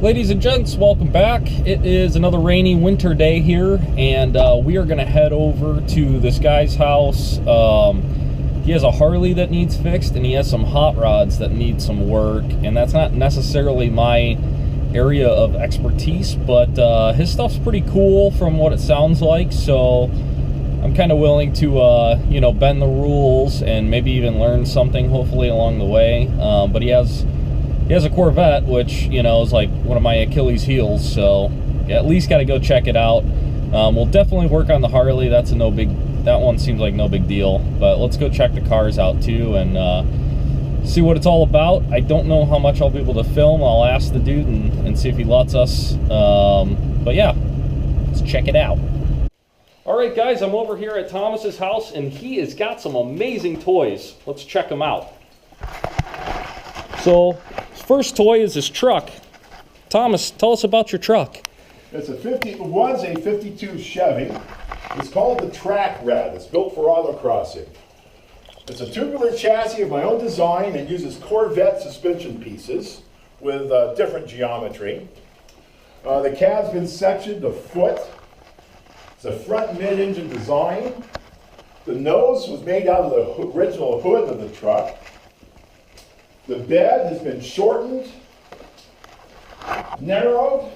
Ladies and gents, welcome back. It is another rainy winter day here, and we are going to head over to this guy's house. He has a Harley that needs fixed, and he has some hot rods that need some work, and that's not necessarily my area of expertise, but his stuff's pretty cool from what it sounds like, so I'm kind of willing to, you know, bend the rules and maybe even learn something, hopefully, along the way. But he has a Corvette, which, you know, is like one of my Achilles heels, so yeah, at least got to go check it out. We'll definitely work on the Harley. That one seems like no big deal, but let's go check the cars out too and see what it's all about. I don't know how much I'll be able to film. I'll ask the dude and see if he lets us. But yeah, let's check it out. All right, guys, I'm over here at Thomas's house, and he has got some amazing toys. Let's check them out. So, first toy is this truck. Thomas, tell us about your truck. It was a 52 Chevy. It's called the Track Red. It's built for autocrossing. It's a tubular chassis of my own design. It uses Corvette suspension pieces with different geometry. The cab's been sectioned to foot. It's a front mid-engine design. The nose was made out of the original hood of the truck. The bed has been shortened, narrowed,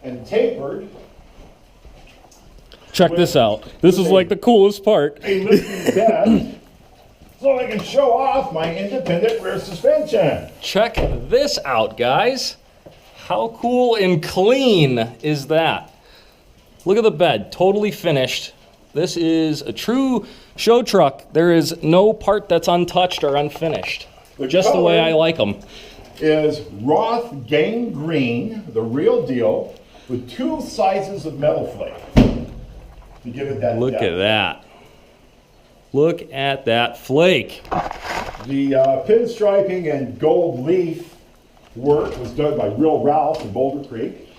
and tapered. Check this out. This is like the coolest part. A lifting bed, so I can show off my independent rear suspension. Check this out, guys. How cool and clean is that? Look at the bed, totally finished. This is a true show truck. There is no part that's untouched or unfinished. Just the way I like them. Is Roth Gang Green, the real deal, with 2 sizes of metal flake to give it that Look depth. at that. Look at that flake. The pinstriping and gold leaf work was done by Real Ralph in Boulder Creek.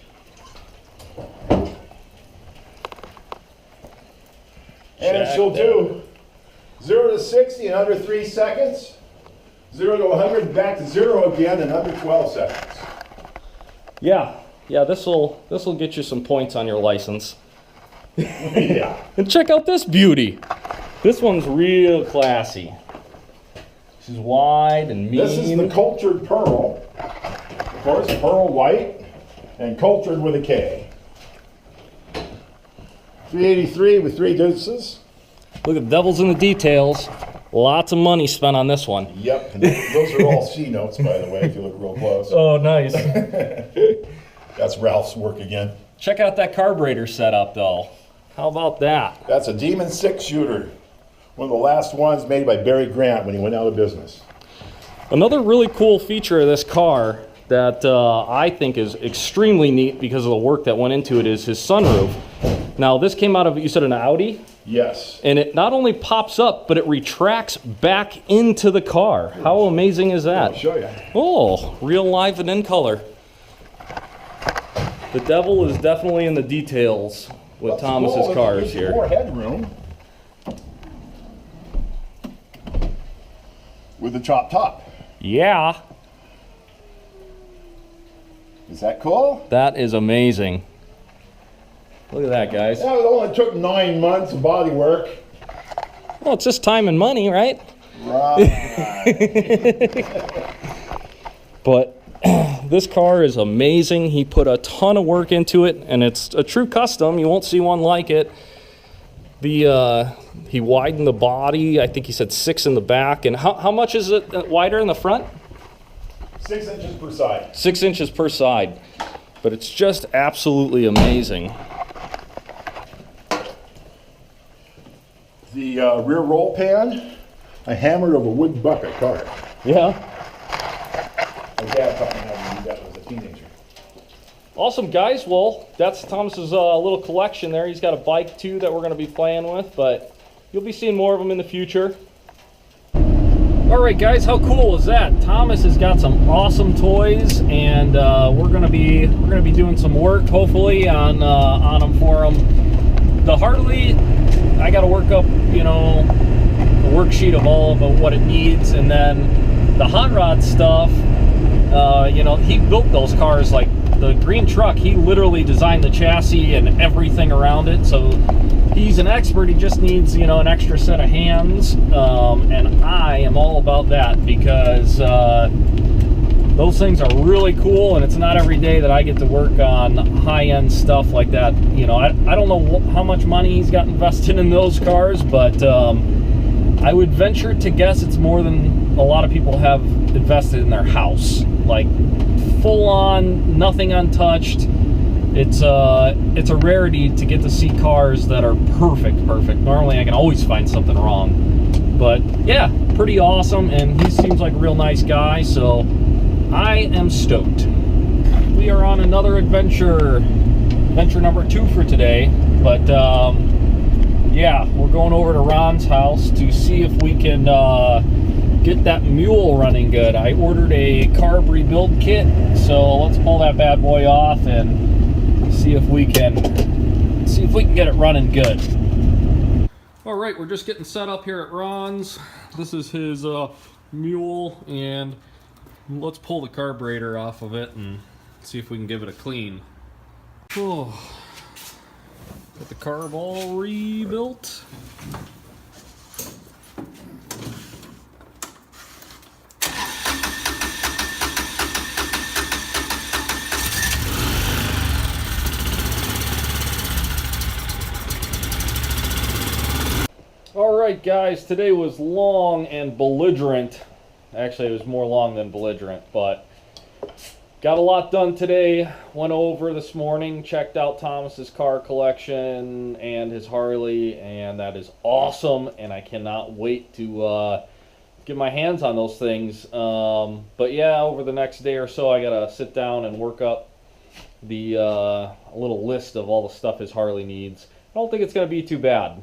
And she'll do 0 to 60 in under 3 seconds. 0 to 100, back to 0 again in under 12 seconds. Yeah, this'll get you some points on your license. Yeah. And check out this beauty. This one's real classy. She's wide and mean. This is the cultured pearl. Of course, pearl white and cultured with a K. 383 with 3 deuces. Look at the devil's in the details. Lots of money spent on this one. Yep, and those are all C notes, by the way, if you look real close. Oh, nice. That's Ralph's work again. Check out that carburetor setup, though. How about that? That's a Demon 6 shooter. One of the last ones made by Barry Grant when he went out of business. Another really cool feature of this car that I think is extremely neat because of the work that went into it is his sunroof. Now, this came out of, you said, an Audi? Yes. And it not only pops up, but it retracts back into the car. How amazing is that? I'll show you. Oh, real live and in color. The devil is definitely in the details with What's Thomas's cool is cars it gives you here. more headroom with the chop top. Yeah. Is that cool? That is amazing. Look at that, guys. Yeah, it only took 9 months of body work. Well, it's just time and money, right? Right. But this car is amazing. He put a ton of work into it, and it's a true custom. You won't see one like it. He widened the body. I think he said 6 in the back. And how much is it wider in the front? 6 inches per side. 6 inches per side. But it's just absolutely amazing. The rear roll pan, I hammered over wood bucket carter. Yeah. My dad taught me how to do that as a teenager. Awesome, guys. Well, that's Thomas's little collection there. He's got a bike, too, that we're going to be playing with, but you'll be seeing more of them in the future. All right, guys, how cool is that? Thomas has got some awesome toys, and we're gonna be doing some work, hopefully, on them for him. The Harley, I got to work up, you know, a worksheet of all of what it needs, and then the hot rod stuff. You know, he built those cars like the green truck, he literally designed the chassis and everything around it. So he's an expert. He just needs, you know, an extra set of hands. And I am all about that because those things are really cool, and it's not every day that I get to work on high-end stuff like that. You know, I don't know how much money he's got invested in those cars, but I would venture to guess it's more than a lot of people have invested in their house. Like, full on, nothing untouched. It's a rarity to get to see cars that are perfect. Normally I can always find something wrong. But yeah, pretty awesome, and he seems like a real nice guy, so I am stoked. We are on another adventure number 2 for today, but yeah, we're going over to Ron's house to see if we can get that mule running good. I ordered a carb rebuild kit, so let's pull that bad boy off and see if we can get it running good. All right, we're just getting set up here at Ron's. This is his mule, and let's pull the carburetor off of it and see if we can give it a clean. Oh, got the carb all rebuilt. All right, guys, today was long and belligerent. Actually, it was more long than belligerent, but got a lot done today. Went over this morning, checked out Thomas's car collection and his Harley, and that is awesome, and I cannot wait to get my hands on those things. But yeah, over the next day or so, I gotta sit down and work up the little list of all the stuff his Harley needs. I don't think it's gonna be too bad.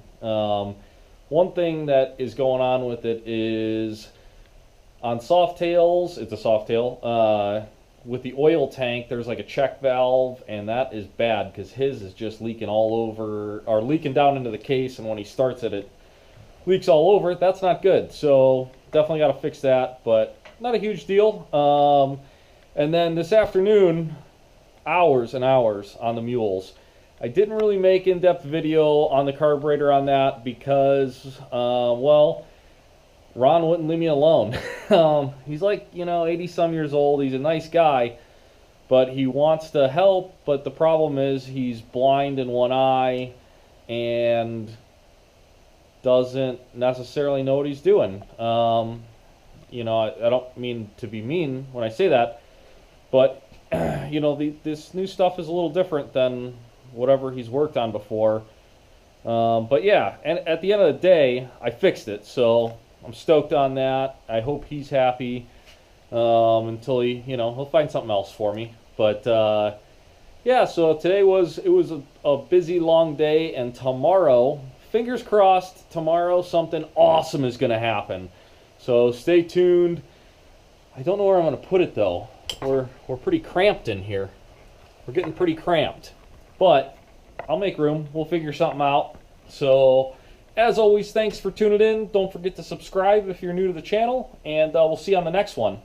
One thing that is going on with it is on Softails, it's a Softail, with the oil tank, there's like a check valve, and that is bad because his is just leaking all over, or leaking down into the case, and when he starts it, it leaks all over it. That's not good. So definitely got to fix that, but not a huge deal. And then this afternoon, hours and hours on the mules. I didn't really make in-depth video on the carburetor on that because, well, Ron wouldn't leave me alone. He's like, you know, 80-some years old. He's a nice guy, but he wants to help. But the problem is he's blind in one eye and doesn't necessarily know what he's doing. You know, I don't mean to be mean when I say that, but, you know, this new stuff is a little different than whatever he's worked on before. But yeah, and at the end of the day, I fixed it, so I'm stoked on that. I hope he's happy until he, you know, he'll find something else for me. But yeah, so today was a busy, long day, and tomorrow, fingers crossed, tomorrow something awesome is going to happen. So stay tuned. I don't know where I'm going to put it though. We're pretty cramped in here. We're getting pretty cramped. But I'll make room. We'll figure something out. So, as always, thanks for tuning in. Don't forget to subscribe if you're new to the channel, and we'll see you on the next one.